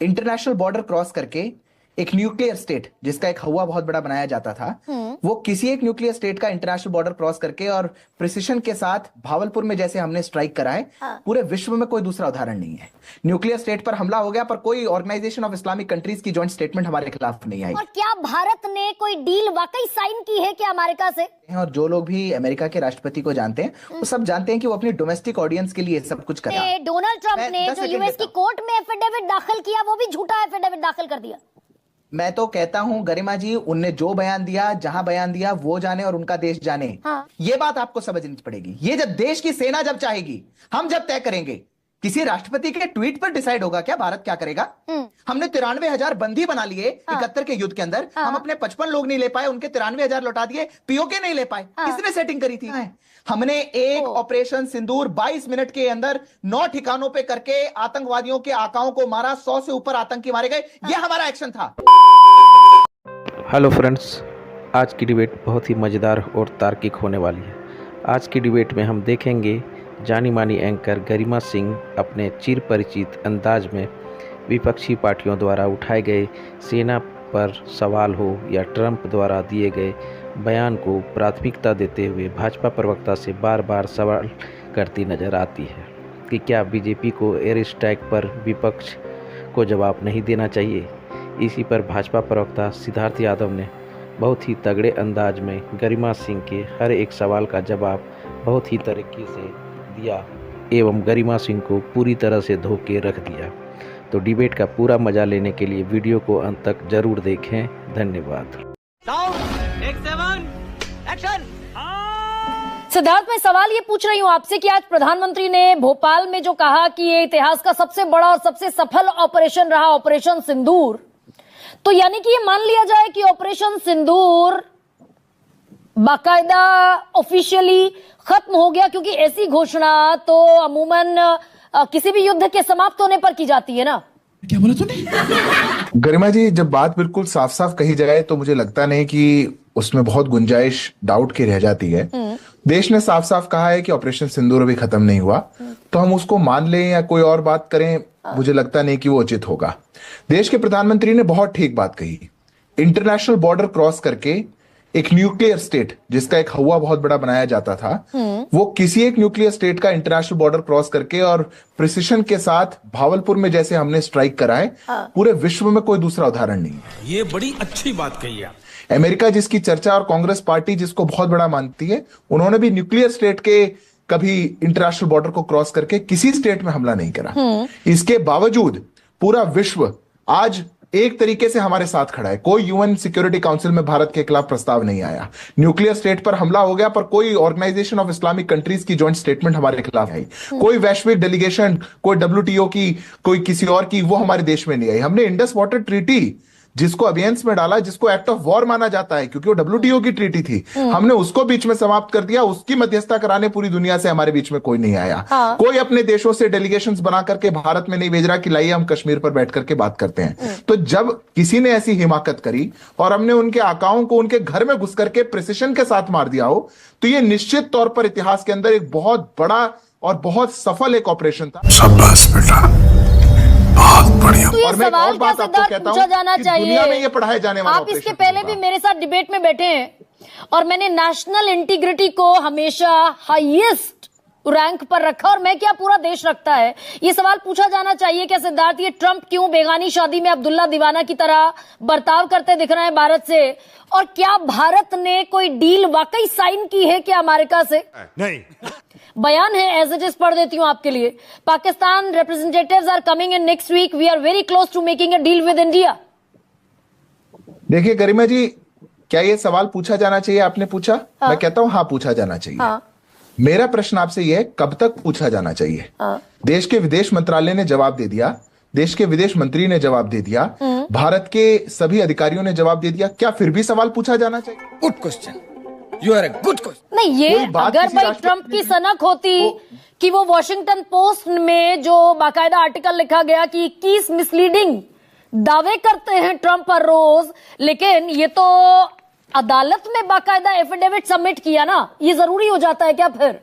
International border cross करके एक nuclear state जिसका एक हवा बहुत बड़ा बनाया जाता था, वो किसी एक न्यूक्लियर स्टेट का इंटरनेशनल बॉर्डर क्रॉस करके और प्रिसिशन के साथ भावलपुर में जैसे हमने स्ट्राइक करा है, पूरे विश्व में कोई दूसरा उदाहरण नहीं है। न्यूक्लियर स्टेट पर हमला हो गया, पर कोई ऑर्गेनाइजेशन ऑफ इस्लामिक कंट्रीज की जॉइंट स्टेटमेंट हमारे खिलाफ नहीं आई। और क्या भारत ने कोई डील वाकई साइन की है क्या अमेरिका से? और जो लोग भी अमेरिका के राष्ट्रपति को जानते हैं, वो सब जानते हैं कि वो अपनी डोमेस्टिक ऑडियंस के लिए सब कुछ कर रहा है। डोनाल्ड ट्रंप ने जो यूएस की कोर्ट में एफिडेविट दाखिल किया, वो भी झूठा एफिडेविट दाखिल कर दिया। मैं तो कहता हूं गरिमा जी, उनने जो बयान दिया, जहां बयान दिया, वो जाने और उनका देश जाने। ये बात आपको समझनी पड़ेगी। ये जब देश की सेना जब चाहेगी, हम जब तय करेंगे। किसी राष्ट्रपति के ट्वीट पर डिसाइड होगा क्या भारत क्या करेगा? हमने 93,000 बंदी बना लिए 71 के युद्ध के अंदर। हम अपने 55 लोग नहीं ले पाए, उनके 93,000 लौटा दिए। पीओके नहीं ले पाए, किसने सेटिंग करी थी? हमने एक ऑपरेशन सिंदूर 22 मिनट के अंदर 9 ठिकानों पे करके आतंकवादियों के आकाओं को मारा। 100 से ऊपर आतंकी मारे गए। यह हमारा एक्शन था। हेलो फ्रेंड्स, आज की डिबेट बहुत ही मज़ेदार और तार्किक होने वाली है। आज की डिबेट में हम देखेंगे जानी मानी एंकर गरिमा सिंह अपने चिर परिचित अंदाज में विपक्षी पार्टियों द्वारा उठाए गए सेना पर सवाल हो या ट्रंप द्वारा दिए गए बयान को प्राथमिकता देते हुए भाजपा प्रवक्ता से बार बार सवाल करती नज़र आती है कि क्या बीजेपी को एयर स्ट्राइक पर विपक्ष को जवाब नहीं देना चाहिए। इसी पर भाजपा प्रवक्ता सिद्धार्थ यादव ने बहुत ही तगड़े अंदाज में गरिमा सिंह के हर एक सवाल का जवाब बहुत ही तरीके से दिया एवं गरिमा सिंह को पूरी तरह से धो के रख दिया। तो डिबेट का पूरा मजा लेने के लिए वीडियो को अंत तक जरूर देखें। धन्यवाद। सिद्धार्थ, मैं सवाल ये पूछ रही हूँ आपसे कि आज प्रधानमंत्री ने भोपाल में जो कहा कि ये इतिहास का सबसे बड़ा और सबसे सफल ऑपरेशन रहा ऑपरेशन सिंदूर, तो यानी कि ये मान लिया जाए कि ऑपरेशन सिंदूर बाकायदा ऑफिशियली खत्म हो गया, क्योंकि ऐसी घोषणा तो अमूमन किसी भी युद्ध के समाप्त होने पर की जाती है ना? क्या बोला तूने? गरिमा जी, जब बात बिल्कुल साफ साफ कही जाए तो मुझे लगता नहीं कि उसमें बहुत गुंजाइश डाउट की रह जाती है। देश ने साफ साफ कहा है कि ऑपरेशन सिंदूर अभी खत्म नहीं हुआ, तो हम उसको मान लें या कोई और बात करें, मुझे लगता नहीं कि वो उचित होगा। देश के प्रधानमंत्री ने बहुत ठीक बात कही। इंटरनेशनल बॉर्डर क्रॉस करके एक न्यूक्लियर स्टेट जिसका एक हवा बहुत बड़ा बनाया जाता था, वो किसी एक न्यूक्लियर स्टेट का इंटरनेशनल बॉर्डर क्रॉस करके और प्रिसिशन के साथ भावलपुर में जैसे हमने स्ट्राइक करा है, पूरे विश्व में कोई दूसरा उदाहरण नहीं है। ये बड़ी अच्छी बात कही है। अमेरिका जिसकी चर्चा और कांग्रेस पार्टी जिसको बहुत बड़ा मानती है, उन्होंने भी न्यूक्लियर स्टेट के कभी इंटरनेशनल बॉर्डर को क्रॉस करके किसी स्टेट में हमला नहीं करा। इसके बावजूद पूरा विश्व आज एक तरीके से हमारे साथ खड़ा है। कोई यूएन सिक्योरिटी काउंसिल में भारत के खिलाफ प्रस्ताव नहीं आया। न्यूक्लियर स्टेट पर हमला हो गया, पर कोई ऑर्गेनाइजेशन ऑफ इस्लामिक कंट्रीज की जॉइंट स्टेटमेंट हमारे खिलाफ आई। कोई वैश्विक डेलीगेशन, कोई WTO की, कोई किसी और की, वो हमारे देश में नहीं आई। हमने इंडस वाटर ट्रीटी जिसको अभियंस में डाला, जिसको एक्ट ऑफ वॉर माना जाता है क्योंकि वो WTO की ट्रीटी थी, हमने उसको बीच में समाप्त कर दिया। उसकी मध्यस्थता कराने पूरी दुनिया से हमारे बीच में कोई नहीं आया। कोई अपने देशों से डेलीगेशंस बना करके भारत में नहीं भेज रहा कि लाइए हम कश्मीर पर बैठ करके बात करते हैं। तो जब किसी ने ऐसी हिमाकत करी और हमने उनके आकाओं को उनके घर में घुस करके प्रिसिशन के साथ मार दिया हो, तो ये निश्चित तौर पर इतिहास के अंदर एक बहुत बड़ा और बहुत सफल एक ऑपरेशन था। शाबाश बेटा, बहुत बढ़िया। तो ये और मैं एक सवाल और बात क्या आपको कहता पूछा जाना कि चाहिए? दुनिया में ये पढ़ाए जाने वाला आप इसके पहले भी मेरे साथ डिबेट में बैठे हैं और मैंने नेशनल इंटीग्रिटी को हमेशा हाईएस्ट रैंक पर रखा, और मैं क्या पूरा देश रखता है। ये सवाल पूछा जाना चाहिए क्या सिद्धार्थ, ये ट्रंप क्यों बेगानी शादी में अब्दुल्ला दीवाना की तरह बर्ताव करते दिख रहे हैं भारत से? और क्या भारत ने कोई डील वाकई साइन की है क्या अमेरिका से? नहीं। बयान है, एज इट इज पढ़ देती हूं आपके लिए। Pakistan representatives are coming in next week, we are very close to making a deal with India. देखिए गरिमा जी, क्या ये सवाल पूछा जाना चाहिए? आपने पूछा। मैं कहता हूं हाँ, पूछा जाना चाहिए। मेरा प्रश्न आपसे यह है, कब तक पूछा जाना चाहिए? देश के विदेश मंत्रालय ने जवाब दे दिया, देश के विदेश मंत्री ने जवाब दे दिया, भारत के सभी अधिकारियों ने जवाब दे दिया। क्या फिर भी सवाल पूछा जाना चाहिए? Good question, you are a good question. नहीं, ये अगर भाई ट्रंप की सनक होती कि वो वॉशिंगटन पोस्ट में जो बाकायदा आर्टिकल लिखा गया कि 21 मिसलीडिंग दावे करते हैं ट्रंप हर रोज, लेकिन ये तो अदालत में बाकायदा एफिडेविट सबमिट किया ना, ये जरूरी हो जाता है क्या फिर?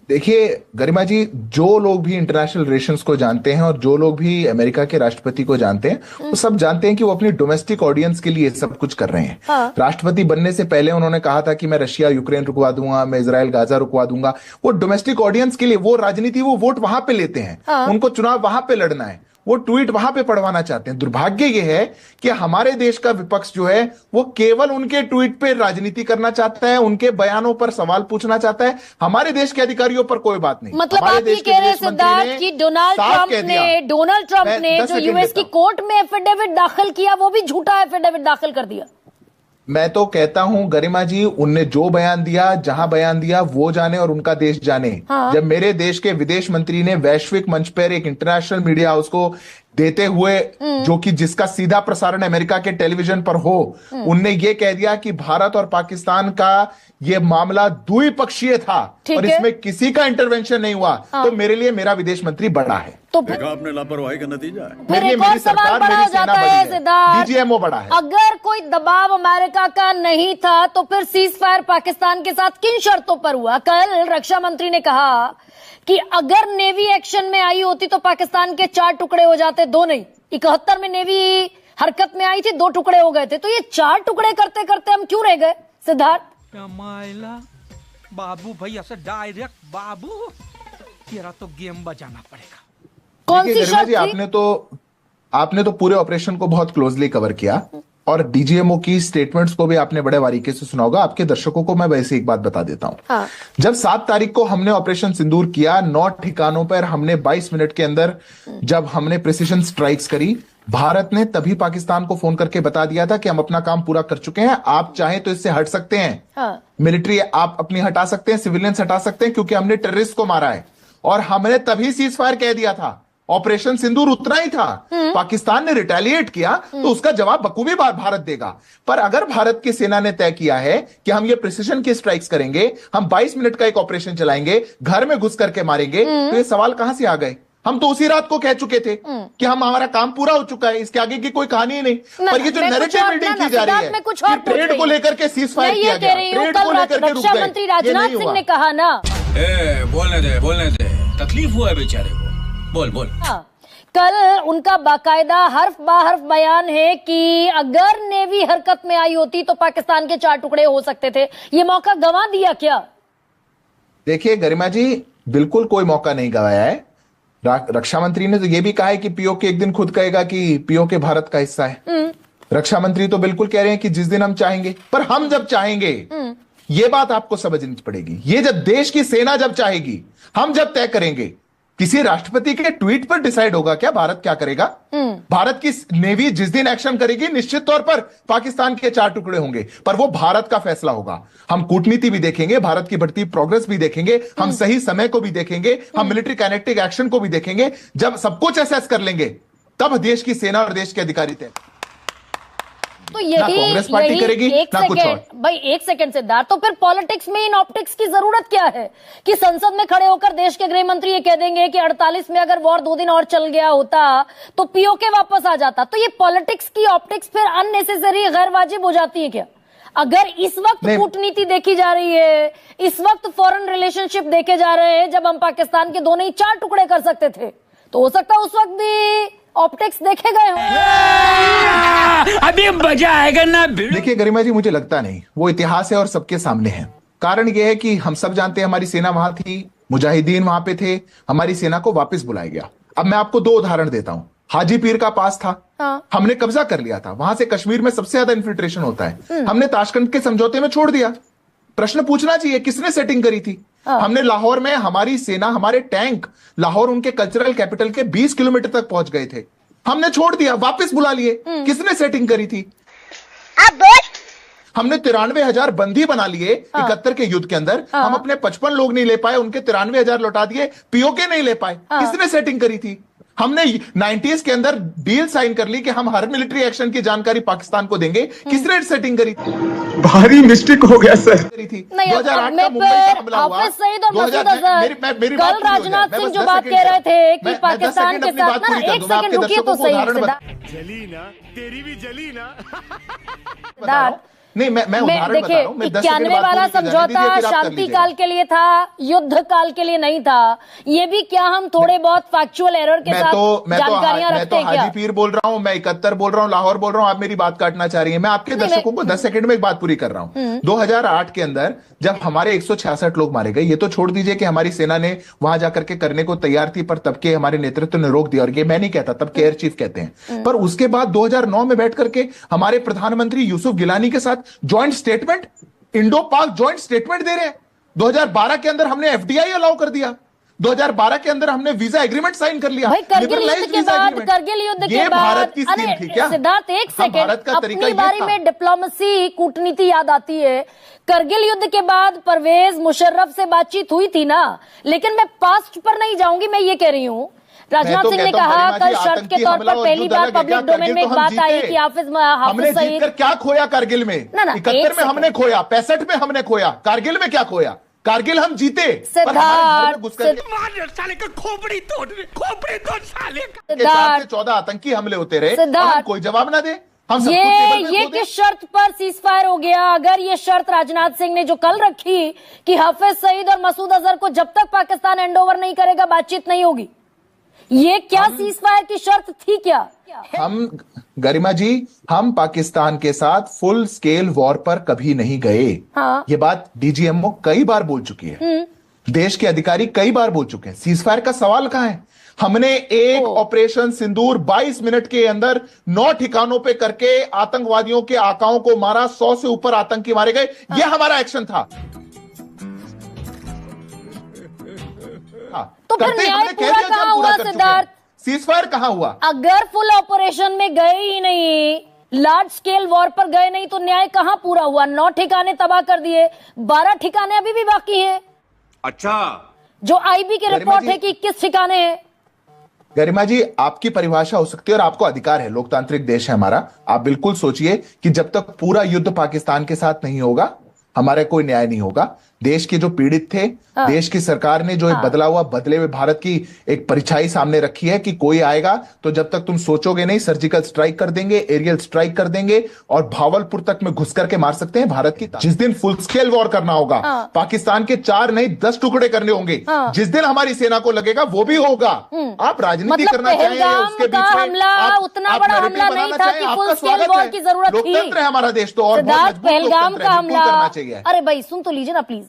देखिए गरिमा जी, जो लोग भी इंटरनेशनल रिलेशंस को जानते हैं और जो लोग भी अमेरिका के राष्ट्रपति को जानते हैं, वो सब जानते हैं कि वो अपनी डोमेस्टिक ऑडियंस के लिए सब कुछ कर रहे हैं। राष्ट्रपति बनने से पहले उन्होंने कहा था कि मैं रशिया यूक्रेन रुकवा दूंगा, मैं इजराइल गाजा रुकवा दूंगा। वो डोमेस्टिक ऑडियंस के लिए वो राजनीति, वो वोट वहां पे लेते हैं, उनको चुनाव वहां पे लड़ना है, वो ट्वीट वहां पे पढ़वाना चाहते हैं। दुर्भाग्य ये है कि हमारे देश का विपक्ष जो है वो केवल उनके ट्वीट पे राजनीति करना चाहता है, उनके बयानों पर सवाल पूछना चाहता है। हमारे देश के अधिकारियों पर कोई बात नहीं। मतलब आप ये कह रहे हैं सिद्धार्थ कि डोनाल्ड ट्रंप ने जो यूएस की कोर्ट में एफिडेविट दाखिल किया वो भी झूठा एफिडेविट दाखिल कर दिया। मैं तो कहता हूं गरिमा जी, उनने जो बयान दिया, जहां बयान दिया, वो जाने और उनका देश जाने। जब मेरे देश के विदेश मंत्री ने वैश्विक मंच पर एक इंटरनेशनल मीडिया हाउस को देते हुए, जो कि जिसका सीधा प्रसारण अमेरिका के टेलीविजन पर हो, उनने ये कह दिया कि भारत और पाकिस्तान का ये मामला द्विपक्षीय था और इसमें किसी का इंटरवेंशन नहीं हुआ, तो मेरे लिए मेरा विदेश मंत्री बड़ा है। तो आपने लापरवाही का नतीजा है। फिर एक और सवाल बड़ा हो जाता है सिद्धार्थ, डीजीएमओ बड़ा है। अगर कोई दबाव अमेरिका का नहीं था तो फिर सीज फायर पाकिस्तान के साथ किन शर्तों पर हुआ? कल रक्षा मंत्री ने कहा कि अगर नेवी एक्शन में आई होती तो पाकिस्तान के 4 टुकड़े हो जाते, 2 नहीं। 71 में नेवी हरकत में आई थी, 2 टुकड़े हो गए थे। तो ये 4 टुकड़े करते करते हम क्यों रह गए सिद्धार्थ? बाबू भैया से डायरेक्ट बाबू, तेरा तो गेम बजाना पड़ेगा। कौन सी शर्त थी? आपने तो पूरे ऑपरेशन को बहुत क्लोजली कवर किया और डीजीएमओ की स्टेटमेंट्स को भी आपने बड़े बारीकी से सुना होगा। आपके दर्शकों को मैं वैसे एक बात बता देता हूं। जब 7 तारीख को हमने ऑपरेशन सिंदूर किया, 9 ठिकानों पर हमने 22 मिनट के अंदर जब हमने प्रिसिजन स्ट्राइक्स करी, भारत ने तभी पाकिस्तान को फोन करके बता दिया था कि हम अपना काम पूरा कर चुके हैं, आप चाहें तो इससे हट सकते हैं। मिलिट्री आप अपनी हटा सकते हैं, सिविलियंस हटा सकते हैं, क्योंकि हमने टेररिस्ट को मारा है। और हमने तभी सीज फायर कह दिया था। ऑपरेशन सिंदूर उतना ही था। पाकिस्तान ने रिटेलिएट किया तो उसका जवाब बखूबी भारत देगा। पर अगर भारत की सेना ने तय किया है कि हम ये प्रिसिजन की स्ट्राइक्स करेंगे, हम 22 मिनट का एक ऑपरेशन चलाएंगे, घर में घुस करके मारेंगे, तो ये सवाल कहां से आ गए? हम तो उसी रात को कह चुके थे कि हमारा काम पूरा हो चुका है, इसके आगे की कोई कहानी नहीं। पर ये जो नैरेटिव बिल्डिंग की जा रही है कि ट्रेड को लेकर के सीज फायर किया गया, ट्रेड को लेकर के रुक गए, मंत्री राजनाथ सिंह ने कहा ना, बोलने दे, तकलीफ हुआ है बेचारे को, बोल। कल उनका बाकायदा हर्फ बाहर्फ बयान है कि अगर नेवी हरकत में आई होती तो पाकिस्तान के 4 टुकड़े हो सकते थे। ये मौका गंवा दिया क्या? देखिए गरिमा जी, बिल्कुल कोई मौका नहीं गंवाया है। रक्षा मंत्री ने तो यह भी कहा है कि पीओके एक दिन खुद कहेगा कि पीओके भारत का हिस्सा है। रक्षा मंत्री तो बिल्कुल कह रहे हैं कि जिस दिन हम चाहेंगे, पर हम जब चाहेंगे, ये बात आपको समझनी पड़ेगी। ये जब देश की सेना जब चाहेगी, हम जब तय करेंगे। किसी राष्ट्रपति के ट्वीट पर डिसाइड होगा क्या भारत क्या करेगा? भारत की नेवी जिस दिन एक्शन करेगी, निश्चित तौर पर पाकिस्तान के 4 टुकड़े होंगे, पर वो भारत का फैसला होगा। हम कूटनीति भी देखेंगे, भारत की बढ़ती प्रोग्रेस भी देखेंगे, हम सही समय को भी देखेंगे, हम मिलिट्री काइनेटिक एक्शन को भी देखेंगे। जब सब कुछ असेस कर लेंगे, तब देश की सेना और देश के अधिकारी तय। तो यही कांग्रेस पार्टी करेगी ना कुछ और। भाई एक सेकंड सिद्धार्थ, तो फिर पॉलिटिक्स में इन ऑप्टिक्स की जरूरत क्या है कि संसद में खड़े होकर देश के गृह मंत्री ये कह देंगे कि 48 में अगर वॉर 2 दिन और चल गया होता तो पीओके वापस आ जाता। तो ये पॉलिटिक्स की ऑप्टिक्स फिर अननेसेसरी गैर वाजिब हो जाती है क्या? अगर इस वक्त कूटनीति देखी जा रही है, इस वक्त फॉरेन रिलेशनशिप देखे जा रहे हैं, जब हम पाकिस्तान के 2 नहीं 4 टुकड़े कर सकते थे, तो हो सकता है उस वक्त भी ऑप्टिक्स देखे गए हो। अभी मजा आएगा ना। देखिए गरिमा जी, मुझे लगता नहीं, वो इतिहास है और सबके सामने है। कारण यह है कि हम सब जानते हैं हमारी सेना वहां थी, मुजाहिदीन वहां पे थे, हमारी सेना को वापस बुलाया गया। अब मैं आपको 2 उदाहरण देता हूं। हाजी पीर का पास था, हमने कब्जा कर लिया था, वहां से कश्मीर में सबसे ज्यादा इन्फिल्ट्रेशन होता है, हमने ताशकंद के समझौते में छोड़ दिया। प्रश्न पूछना चाहिए किसने सेटिंग करी थी? हमने लाहौर में हमारी सेना, हमारे टैंक लाहौर उनके कल्चरल कैपिटल के 20 किलोमीटर तक पहुंच गए थे, हमने छोड़ दिया, वापस बुला लिए। किसने सेटिंग करी थी? हमने 93,000 बंदी बना लिए 71 के युद्ध के अंदर। हम अपने 55 लोग नहीं ले पाए, उनके 93,000 लौटा दिए, पीओके नहीं ले पाए। किसने सेटिंग करी थी? हमने 90s के अंदर डील साइन कर ली कि हम हर मिलिट्री एक्शन की जानकारी पाकिस्तान को देंगे। किसने सेटिंग करी थी? भारी मिस्टेक हो गया सर। 2008 का मुंबई का हमला हुआ। कल राजनाथ सिंह जो बात कह रहे थे कि पाकिस्तान के साथ ना, एक सेकंड रुकिए तो सही। जली ना, तेरी भी जली ना। नहीं, मैं उदाहरण बता रहा हूं। मैं 10 सेकंड 91 वाला बात पूरी कर समझौता लीजिए, फिर आप कर शांति लीजिएगा। काल के लिए था, युद्ध काल के लिए नहीं था। ये भी क्या हम थोड़े बहुत फैक्चुअल एरर के साथ जानकारियां रखते हैं क्या? हाजी पीर बोल रहा हूं, मैं 71 बोल रहा हूं, लाहौर बोल रहा हूं, आप मेरी बात काटना चाह रही हैं। मैं आपके दर्शकों को 10 सेकंड में एक बात पूरी कर रहा हूं। 2008 के अंदर जब हमारे 166 लोग मारे गए, ये तो छोड़ दीजिए कि हमारी सेना ने वहां जाकर के करने को तैयार थी, पर तब के हमारे नेतृत्व ने रोक दिया। और ये मैं नहीं कहता, तब के एयर चीफ कहते हैं। पर उसके बाद 2009 में बैठ करके हमारे प्रधानमंत्री यूसुफ गिलानी के साथ ज्वाइंट स्टेटमेंट, इंडो पाक ज्वाइंट स्टेटमेंट दे रहे हैं। 2012 के अंदर हमने एफडीआई अलाउ कर दिया। 2012 के अंदर हमने वीजा एग्रीमेंट साइन कर लिया। भाई करगिल युद्ध के बाद, करगिल युद्ध के बाद, भारत की स्कीम थी क्या? सिद्धार्थ एक सेकंड, अपनी बारी में डिप्लोमेसी, कूटनीति याद आती है। करगिल युद्ध के बाद परवेज मुशर्रफ से बातचीत हुई थी ना, लेकिन मैं पास्ट पर नहीं जाऊंगी। मैं ये कह रही हूँ, राजनाथ सिंह ने कहा कल शर्त के तौर पर पहली बार पब्लिक डोमेन में एक बात आई कि हाफिज सईद। क्या खोया कारगिल में? 71 में हमने खोया, 65 में हमने खोया, कारगिल में क्या खोया? कारगिल हम जीते। सिद्धार्थ, साले का खोपड़ी तोड़ साले का। 4 से 14 आतंकी हमले होते रहे, हम कोई जवाब ना दे। हम ये किस शर्त पर सीज फायर हो गया? अगर ये शर्त राजनाथ सिंह ने जो कल रखी कि हाफिज सईद और मसूद अजहर को जब तक पाकिस्तान हैंडओवर नहीं करेगा बातचीत नहीं होगी, ये क्या सीज फायर की शर्त थी क्या? हम गरिमा जी, हम पाकिस्तान के साथ फुल स्केल वॉर पर कभी नहीं गए। हाँ। ये बात डीजीएमओ कई बार बोल चुकी है, देश के अधिकारी कई बार बोल चुके हैं। सीज फायर का सवाल कहां है? हमने एक ऑपरेशन सिंदूर 22 मिनट के अंदर 9 ठिकानों पे करके आतंकवादियों के आकाओं को मारा। 100 से ऊपर आतंकी मारे गए। यह हमारा एक्शन था। तो फिर न्याय पूरा कहां हुआ सिद्धार्थ? सीज फायर कहां हुआ? अगर फुल ऑपरेशन में गए ही नहीं, लार्ज स्केल वॉर पर गए नहीं, तो न्याय कहां पूरा हुआ? 9 ठिकाने तबाह कर दिए, 12 ठिकाने अभी भी बाकी हैं। अच्छा, जो आईबी की रिपोर्ट है कि 21 ठिकाने हैं। गरिमा जी, आपकी परिभाषा हो सकती है और आपको अधिकार है, लोकतांत्रिक देश है हमारा। आप बिल्कुल सोचिए कि जब तक पूरा युद्ध पाकिस्तान के साथ नहीं होगा, हमारा कोई न्याय नहीं होगा। देश के जो पीड़ित थे, देश की सरकार ने जो एक बदला हुआ बदले हुए भारत की एक परिछाई सामने रखी है कि कोई आएगा तो जब तक तुम सोचोगे नहीं, सर्जिकल स्ट्राइक कर देंगे, एरियल स्ट्राइक कर देंगे और भावलपुर तक में घुस करके मार सकते हैं भारत की। जिस दिन फुल स्केल वॉर करना होगा, पाकिस्तान के 4 नहीं 10 टुकड़े करने होंगे, जिस दिन हमारी सेना को लगेगा वो भी होगा। आप राजनीति करना चाहेंगे उसके बीच में, उतना बड़ा हमला नहीं था कि फुल स्केल वॉर की जरूरत थी। लोकतंत्र है हमारा देश तो, और पहलगाम का हमला करना चाहिए। अरे भाई सुन तो लीजिए ना प्लीज।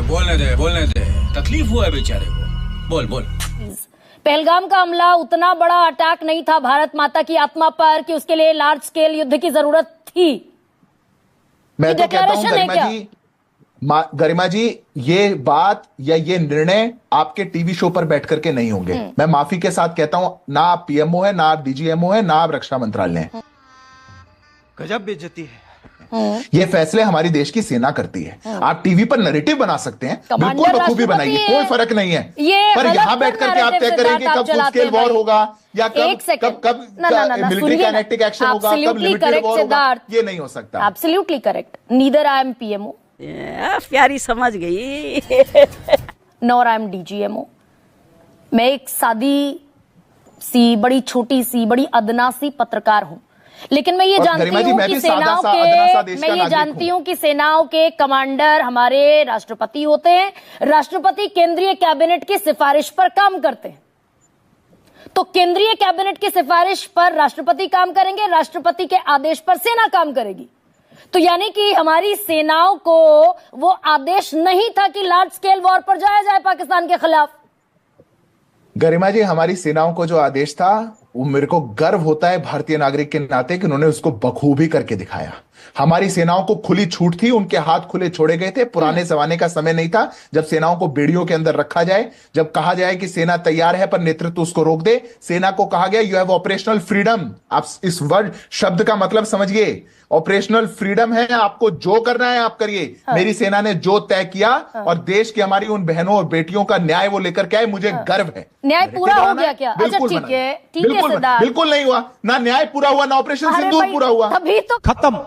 बोलने दे, तकलीफ हुआ है बेचारे को। बोल। पहलगाम का हमला उतना बड़ा अटैक नहीं था भारत माता की आत्मा पर कि उसके लिए लार्ज स्केल युद्ध की जरूरत थी। मैं तो कहता हूं गरिमा जी, ये बात या ये निर्णय आपके टीवी शो पर बैठ करके नहीं होंगे। मैं माफी के साथ कहता हूं, ना आप पीएमओ है, ना आप डीजीएमओ है, ना आप रक्षा मंत्रालय है। गजब बेइज्जती है। ये फैसले हमारी देश की सेना करती है। आप टीवी पर नैरेटिव बना सकते हैं, बिल्कुल बखूबी बनाइए, कोई फर्क नहीं है। पर यहां बैठ करके आप तय करेंगे कब फुल स्केल वॉर होगा या कब मिलिट्री काइनेटिक एक्शन होगा, कब लिमिटेड वॉर होगा। ये नहीं हो सकता। Absolutely correct. Neither I am PMO, प्यारी समझ गई, नॉर आई एम डीजीएमओ। मैं एक सादी सी, बड़ी छोटी सी, बड़ी अदना सी पत्रकार हूं, लेकिन मैं ये जानती हूं कि सेनाओं के कमांडर हमारे राष्ट्रपति होते हैं। राष्ट्रपति केंद्रीय कैबिनेट की सिफारिश पर काम करते हैं, तो केंद्रीय कैबिनेट की सिफारिश पर राष्ट्रपति काम करेंगे, राष्ट्रपति के आदेश पर सेना काम करेगी। तो यानी कि हमारी सेनाओं को वो आदेश नहीं था कि लार्ज स्केल वॉर पर जाया जाए पाकिस्तान के खिलाफ। गरिमा जी, हमारी सेनाओं को जो आदेश था, वो मेरे को गर्व होता है भारतीय नागरिक के नाते कि उन्होंने उसको बखूबी करके दिखाया। हमारी सेनाओं को खुली छूट थी, उनके हाथ खुले छोड़े गए थे। पुराने जमाने का समय नहीं था जब सेनाओं को बेड़ियों के अंदर रखा जाए, जब कहा जाए कि सेना तैयार है पर नेतृत्व उसको रोक दे। सेना को कहा गया यू हैव ऑपरेशनल फ्रीडम। आप इस वर्ड शब्द का मतलब समझिए, ऑपरेशनल फ्रीडम है, आपको जो करना है आप करिए। मेरी सेना ने जो तय किया और देश की हमारी उन बहनों और बेटियों का न्याय वो लेकर के आए, मुझे गर्व है। न्याय पूरा हो गया क्या? अच्छा ठीक है सिद्धार्थ। बिल्कुल नहीं हुआ, ना न्याय पूरा हुआ, ना ऑपरेशन सिंदूर पूरा हुआ। अभी तो खत्म।